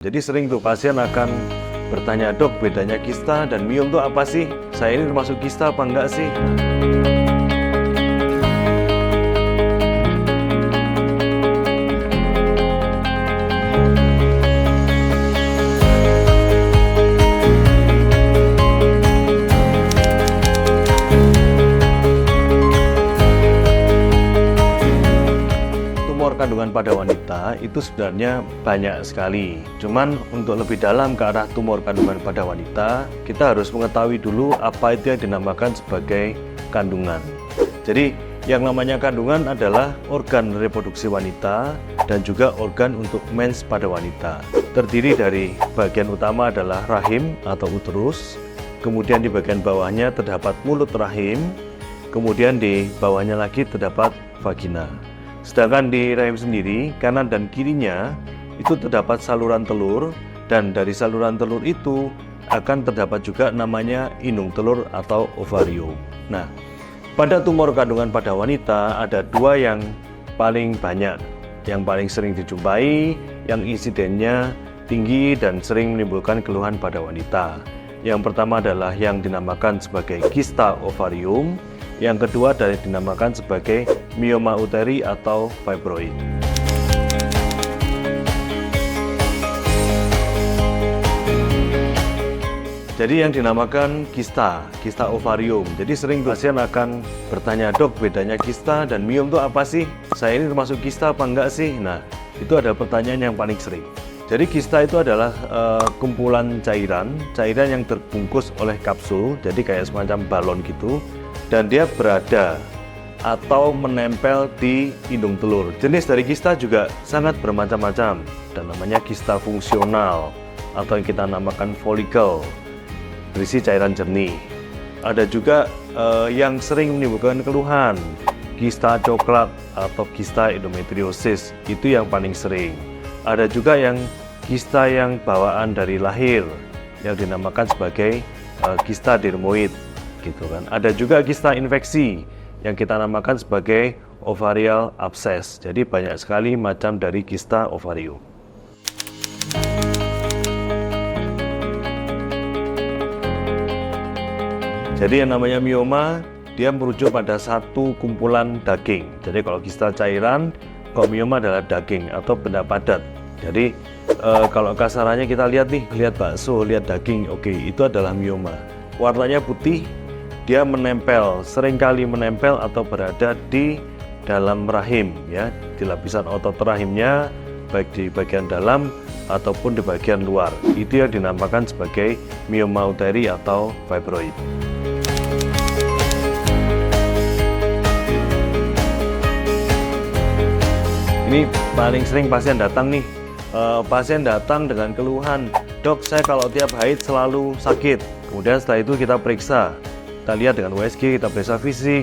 Jadi sering tuh pasien akan bertanya, dok bedanya kista dan miom itu apa sih? Saya ini termasuk kista apa enggak sih? Tumor kandungan pada wanita itu sebenarnya banyak sekali. Cuman untuk lebih dalam ke arah tumor kandungan pada wanita, kita harus mengetahui dulu apa itu yang dinamakan sebagai kandungan. Jadi yang namanya kandungan adalah organ reproduksi wanita dan juga organ untuk mens pada wanita. Terdiri dari bagian utama adalah rahim atau uterus, kemudian di bagian bawahnya terdapat mulut rahim, kemudian di bawahnya lagi terdapat vagina. Sedangkan di rahim sendiri, kanan dan kirinya itu terdapat saluran telur, dan dari saluran telur itu akan terdapat juga namanya indung telur atau ovarium. Nah, pada tumor kandungan pada wanita ada dua yang paling banyak, yang paling sering dijumpai, yang insidennya tinggi dan sering menimbulkan keluhan pada wanita. Yang pertama adalah yang dinamakan sebagai kista ovarium, yang kedua adalah dinamakan sebagai mioma uteri atau fibroid. Jadi yang dinamakan kista ovarium. Jadi sering pasien akan bertanya, dok bedanya kista dan miom itu apa sih? Saya ini termasuk kista apa enggak sih? Nah, itu adalah pertanyaan yang paling sering. Jadi kista itu adalah kumpulan cairan yang terbungkus oleh kapsul, jadi kayak semacam balon gitu, dan dia berada atau menempel di indung telur. Jenis dari kista juga sangat bermacam-macam, dan namanya kista fungsional atau yang kita namakan folikel, berisi cairan jernih. Ada juga yang sering menimbulkan keluhan, kista coklat atau kista endometriosis, itu yang paling sering. Ada juga yang kista yang bawaan dari lahir, yang dinamakan sebagai kista dermoid, gitu kan. Ada juga kista infeksi yang kita namakan sebagai ovarial abscess. Jadi banyak sekali macam dari kista ovarium. Jadi yang namanya mioma, dia merujuk pada satu kumpulan daging. Jadi kalau kista cairan, kalau mioma adalah daging atau benda padat. Jadi kalau kasarannya kita lihat nih, lihat bakso, lihat daging, oke, itu adalah mioma. Warnanya putih, dia menempel, seringkali menempel atau berada di dalam rahim, ya, di lapisan otot rahimnya, baik di bagian dalam ataupun di bagian luar. Itu yang dinamakan sebagai mioma uteri atau fibroid. Ini paling sering pasien datang nih, pasien datang dengan keluhan, dok saya kalau tiap haid selalu sakit. Kemudian setelah itu kita periksa, kita lihat dengan USG, kita periksa fisik,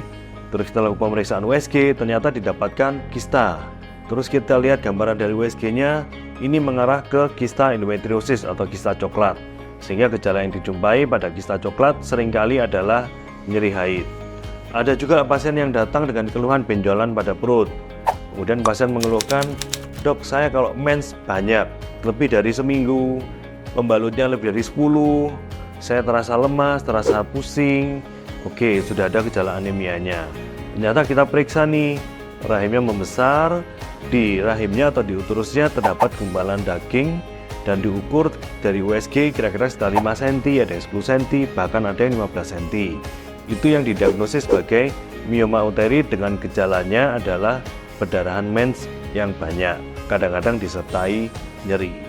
terus kita lakukan pemeriksaan USG, ternyata didapatkan kista. Terus kita lihat gambaran dari USG-nya, ini mengarah ke kista endometriosis atau kista coklat. Sehingga gejala yang dijumpai pada kista coklat seringkali adalah nyeri haid. Ada juga pasien yang datang dengan keluhan benjolan pada perut. Kemudian pasien mengeluhkan, dok saya kalau mens banyak, lebih dari seminggu, pembalutnya lebih dari 10, saya terasa lemas, terasa pusing. Oke, sudah ada gejala anemianya. Ternyata kita periksa nih, rahimnya membesar, di rahimnya atau di uterusnya terdapat gumpalan daging, dan diukur dari USG kira-kira sekitar 5 cm, ada yang 10 cm, bahkan ada yang 15 cm. Itu yang didiagnosis sebagai mioma uteri dengan gejalanya adalah perdarahan mens yang banyak, kadang-kadang disertai nyeri.